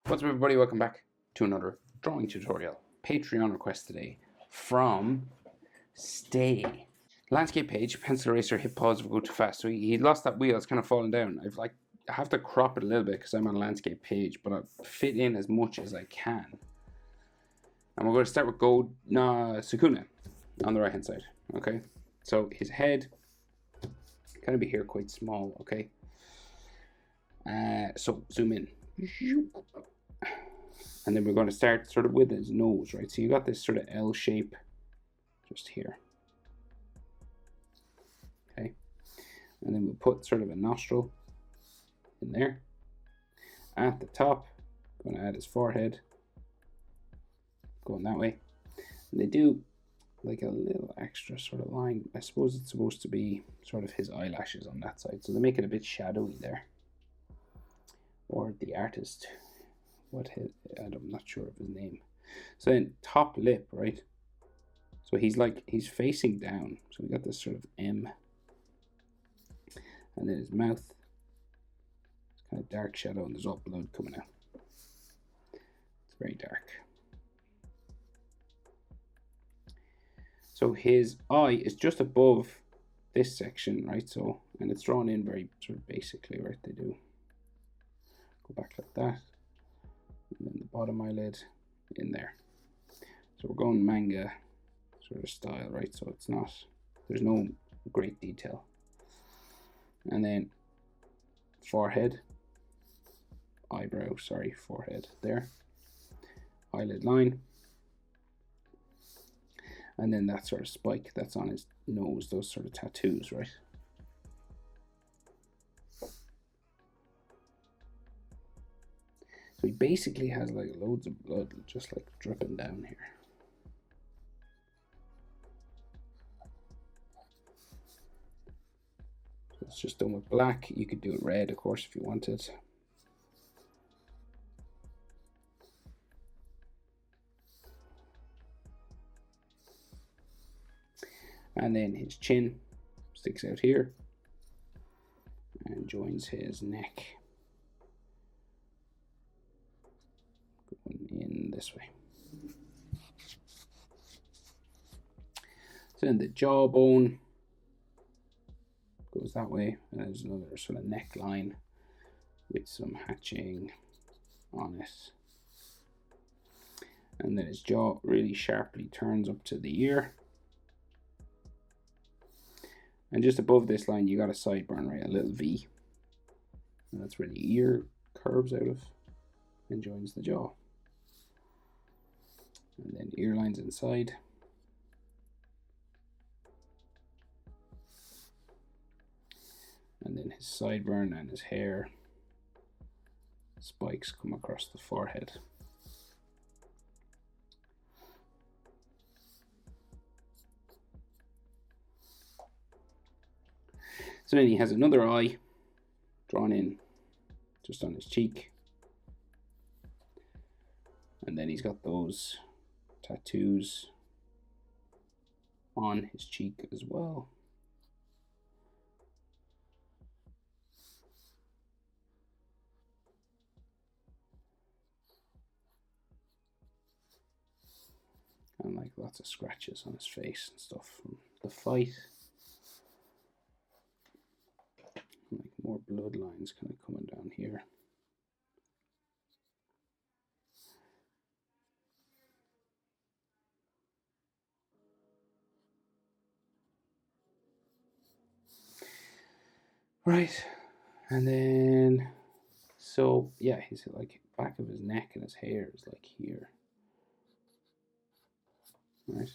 What's up, everybody? Welcome back to another drawing tutorial. Patreon request today from Stay. Landscape page, pencil eraser, hit pause if we go too fast. So he lost that wheel, it's kind of falling down. I have to crop it a little bit because I'm on a landscape page, but I'll fit in as much as I can. And we're going to start with Sukuna on the right hand side. Okay, so his head kind of be here quite small. Okay, so zoom in. And then we're going to start sort of with his nose, right? So you got this sort of L shape just here. Okay. And then we'll put sort of a nostril in there. At the top, I'm going to add his forehead. Going that way. And they do like a little extra sort of line. I suppose it's supposed to be sort of his eyelashes on that side. So they make it a bit shadowy there. Or the artist. I'm not sure of his name. So then top lip, right? So he's facing down. So we got this sort of M. And then his mouth. It's kind of dark shadow and there's all blood coming out. It's very dark. So his eye is just above this section, right? So, and it's drawn in very sort of basically, right? They do. Go back like that. And then the bottom eyelid in there. So we're going manga sort of style, right? So it's not, there's no great detail. And then forehead, forehead there. Eyelid line. And then that sort of spike that's on his nose, those sort of tattoos, right? So he basically has like loads of blood just like dripping down here. So it's just done with black. You could do it red, of course, if you wanted. And then his chin sticks out here and joins his neck. In this way. So then the jawbone goes that way, and there's another sort of neckline with some hatching on it. And then his jaw really sharply turns up to the ear. And just above this line, you got a sideburn, right? A little V. And that's where the ear curves out of and joins the jaw. And then ear lines inside. And then his sideburn and his hair spikes come across the forehead. So then he has another eye drawn in just on his cheek. And then he's got those tattoos on his cheek as well. And like lots of scratches on his face and stuff from the fight. And like more blood lines kind of coming down here. Right, and then, so yeah, he's like back of his neck and his hair is like here. Right,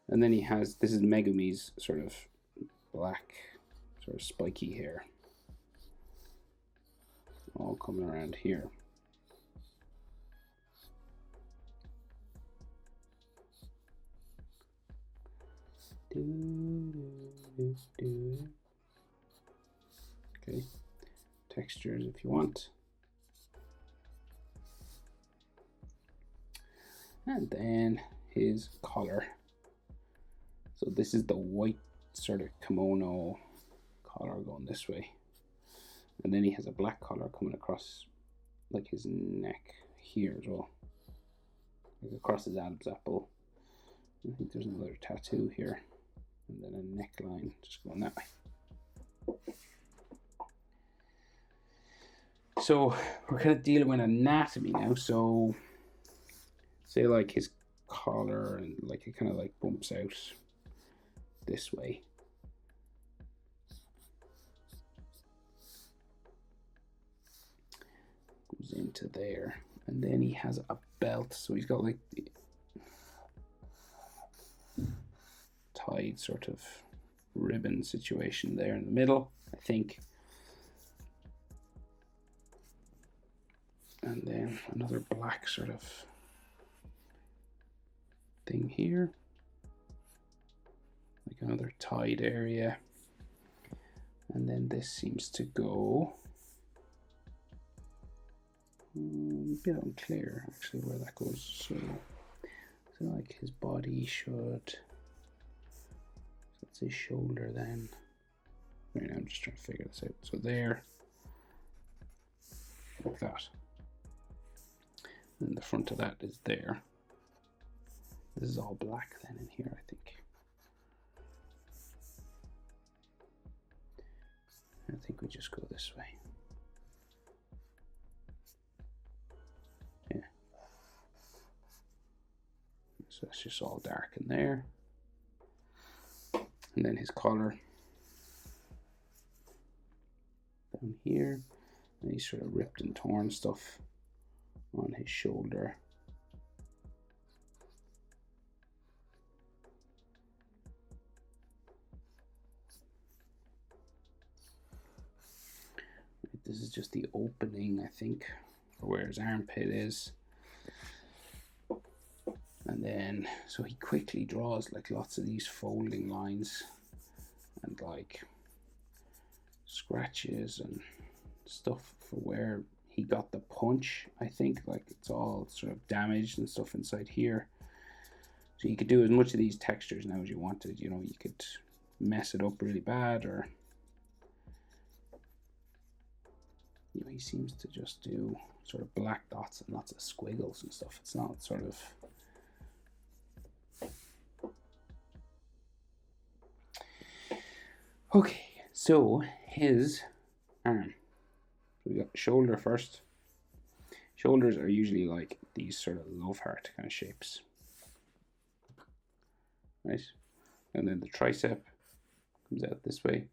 and then he has, this is Megumi's sort of black, sort of spiky hair, all coming around here. Okay, textures if you want. And then his collar. So this is the white sort of kimono collar going this way. And then he has a black collar coming across like his neck here as well, like across his Adam's apple. I think there's another tattoo here, and then a neckline just going that way. So we're kind of dealing with anatomy now. So say like his collar and like it kind of like bumps out this way. Goes into there, and then he has a belt. So he's got like the tied sort of ribbon situation there in the middle, I think. And then another black sort of thing here, like another tied area. And then this seems to go a bit unclear actually where that goes. So like his body should, that's his shoulder then. Right now I'm just trying to figure this out. So there, like that. And the front of that is there. This is all black then in here, I think. I think we just go this way. Yeah. So that's just all dark in there. And then his collar down here. And he's sort of ripped and torn stuff on his shoulder. This is just the opening, I think, for where his armpit is. And then, so he quickly draws like lots of these folding lines and like scratches and stuff for where he got the punch, I think. Like it's all sort of damaged and stuff inside here. So you could do as much of these textures now as you wanted. You know, you could mess it up really bad, or you know, he seems to just do sort of black dots and lots of squiggles and stuff. It's not sort of okay. So his arm. So we got the shoulder first. Shoulders are usually like these sort of love heart kind of shapes, right? And then the tricep comes out this way.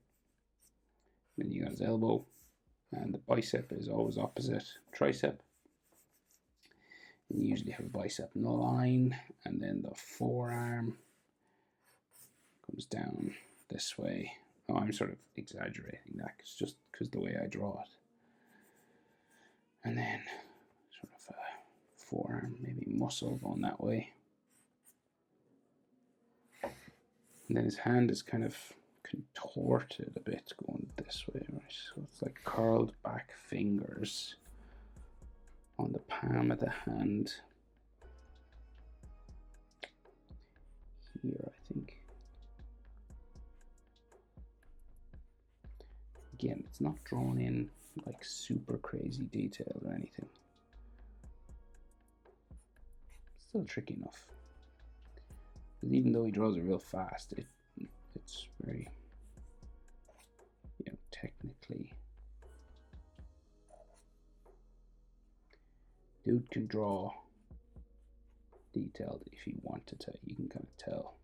Then you got his elbow, and the bicep is always opposite tricep. And you usually have a bicep in the line, and then the forearm comes down this way. Oh, I'm sort of exaggerating that, just because the way I draw it. And then sort of a forearm, maybe muscle going that way. And then his hand is kind of contorted a bit going this way, right? So it's like curled back fingers on the palm of the hand here, I think. Again, it's not drawn in like super crazy detail or anything. Still tricky enough. Because even though he draws it real fast, it's very, you know, technically. Dude can draw detailed if he wanted to. You can kind of tell.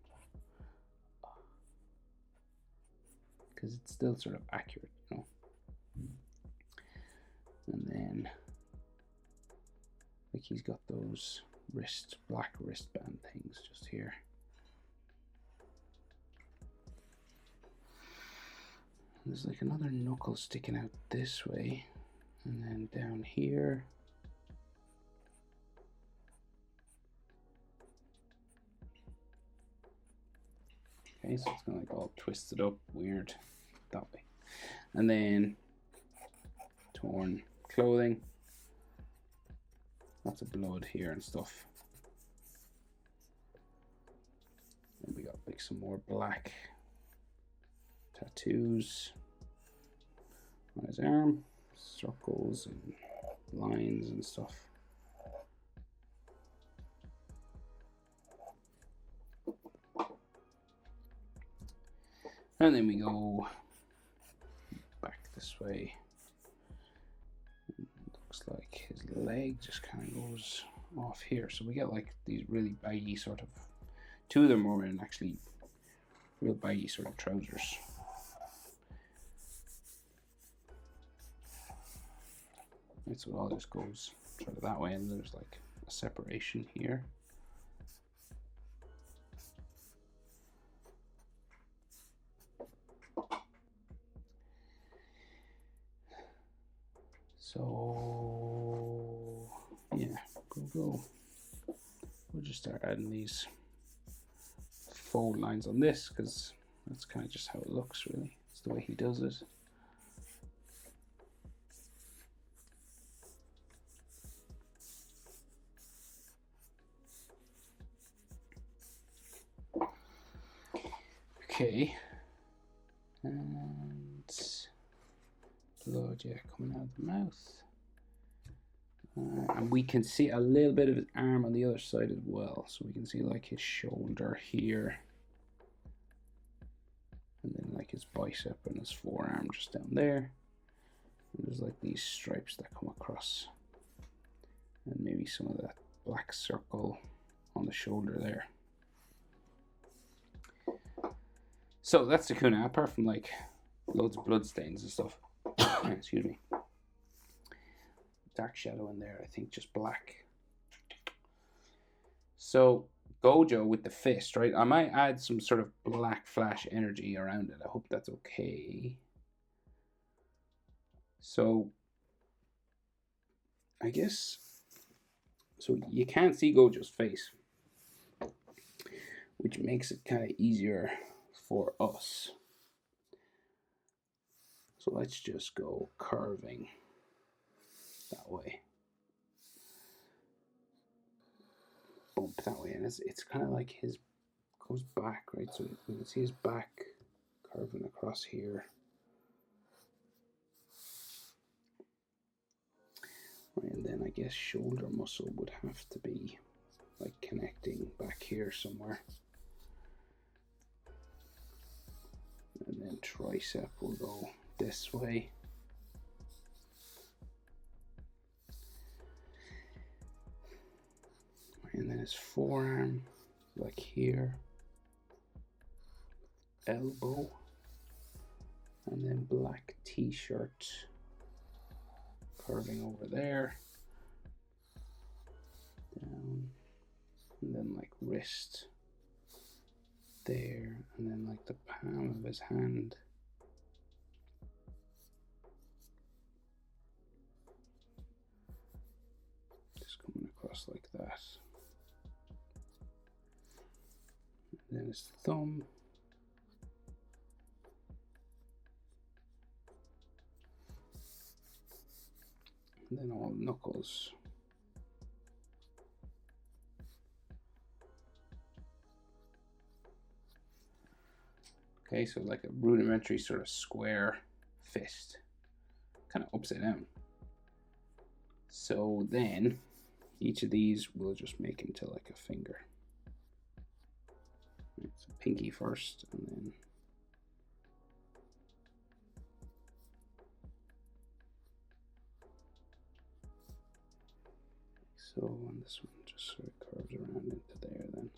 Because it's still sort of accurate, you know. And then, like he's got those black wristband things just here. And there's like another knuckle sticking out this way, and then down here. Okay, so it's kind of like all twisted up, weird, that way. And then torn clothing. Lots of blood here and stuff. And we got like some more black tattoos on his arm, circles and lines and stuff. And then we go back this way. Looks like his leg just kind of goes off here. So we get like these really baggy sort of, two of them are in actually real baggy sort of trousers. Right, so it all just goes sort of that way, and there's like a separation here. So yeah, go. We'll just start adding these fold lines on this because that's kind of just how it looks, really. It's the way he does it. Okay, and blood, yeah, coming out of the mouth. And we can see a little bit of his arm on the other side as well. So we can see like his shoulder here. And then like his bicep and his forearm just down there. And there's like these stripes that come across. And maybe some of that black circle on the shoulder there. So that's Sukuna, apart from like loads of blood stains and stuff. Excuse me. Dark shadow in there, I think just black. So Gojo with the fist, right? I might add some sort of black flash energy around it. I hope that's okay. So I guess, so you can't see Gojo's face, which makes it kind of easier for us. So let's just go curving that way. Bump that way, and it's kind of like his goes back, right? So you can see his back curving across here. Right, and then I guess shoulder muscle would have to be like connecting back here somewhere. And then tricep will go this way. And then his forearm, like here, elbow, and then black t-shirt curving over there, down, and then like wrist there, and then like the palm of his hand. Just coming across like that. Then his thumb, and then all knuckles. Okay, so like a rudimentary sort of square fist, kind of upside down. So then each of these we'll just make into like a finger. So pinky first, and then so on this one just sort of curves around into there then.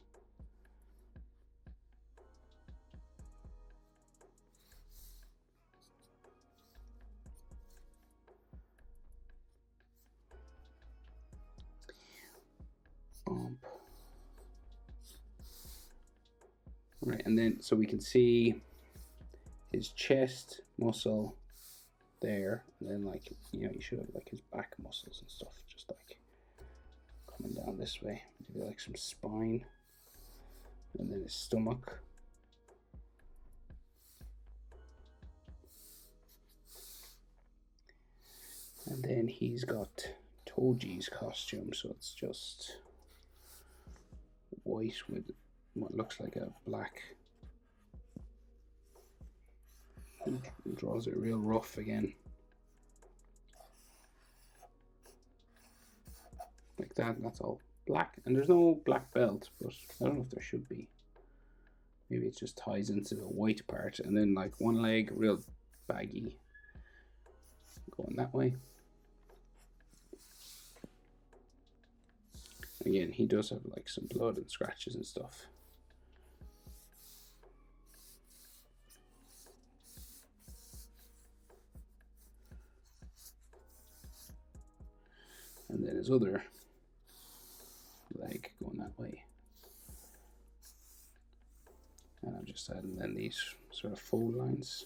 Bump. Right, and then so we can see his chest muscle there, and then like, you know, you should have like his back muscles and stuff just like coming down this way. Maybe like some spine, and then his stomach. And then he's got Toji's costume, so it's just white with what looks like a black. He draws it real rough again. like that, and that's all black. And there's no black belt, but I don't know if there should be. Maybe it just ties into the white part, and then like one leg real baggy, going that way. Again, he does have like some blood and scratches and stuff. And then his other leg going that way. And I'm just adding then these sort of fold lines,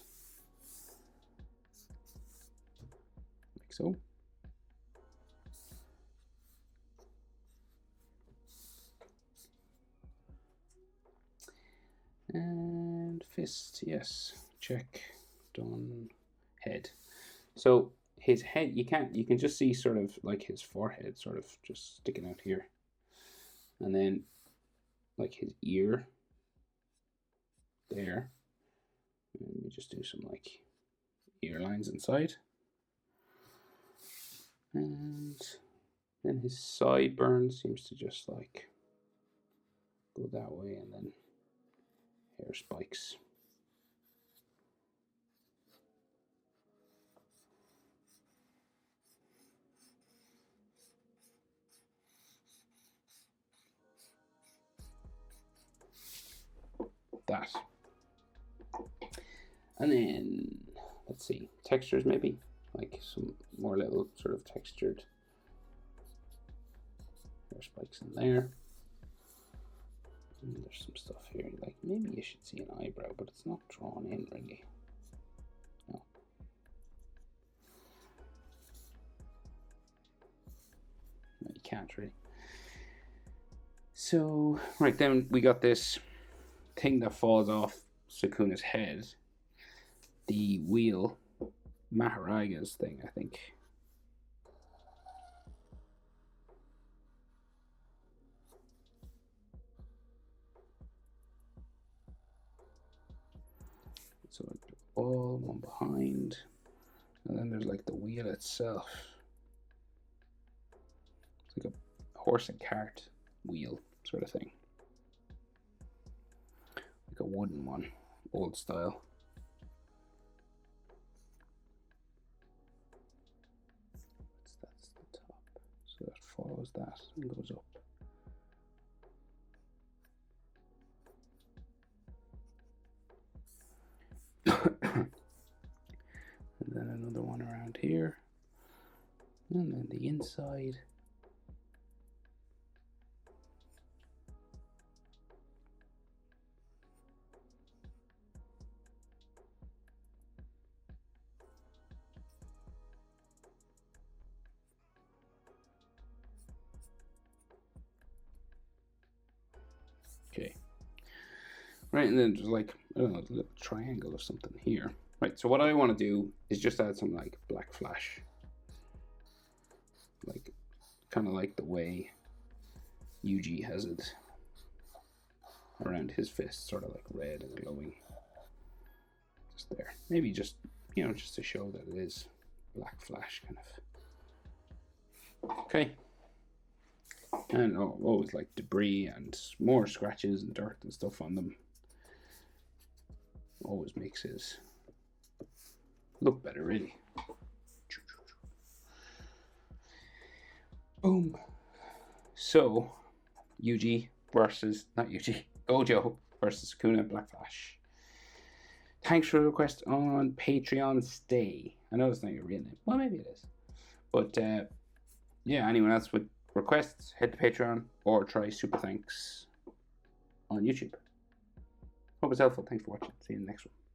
like so. And fist, yes, check, done. Head. So his head, you can just see sort of like his forehead sort of just sticking out here. And then like his ear there. And we just do some like ear lines inside. And then his sideburn seems to just like go that way, and then hair spikes. That. And then, let's see, textures maybe, like some more little sort of textured hair spikes in there. And there's some stuff here, like maybe you should see an eyebrow, but it's not drawn in really. No. No, you can't really. So, right, then we got this thing that falls off Sukuna's head. The wheel, Maharaga's thing, I think. So all one behind, and then there's like the wheel itself. It's like a horse and cart wheel sort of thing, like a wooden one, old style. That's the top, so that follows that and goes up. And then another one around here, and then the inside. Okay. Right, and then there's like, I don't know, a little triangle or something here. Right, so what I want to do is just add some like black flash. Like, kind of like the way Yuji has it around his fist, sort of like red and glowing. Just there. Maybe just, you know, just to show that it is black flash kind of. Okay. And always like debris and more scratches and dirt and stuff on them. Always makes his look better, really. Boom. So, Yuji versus, not Yuji, Gojo versus Sukuna Black Flash. Thanks for the request on Patreon. Stay. I know it's not your real name. Well, maybe it is. But yeah, anyone else with requests, head to Patreon or try Super Thanks on YouTube. Hope it's helpful. Thanks for watching. See you in the next one.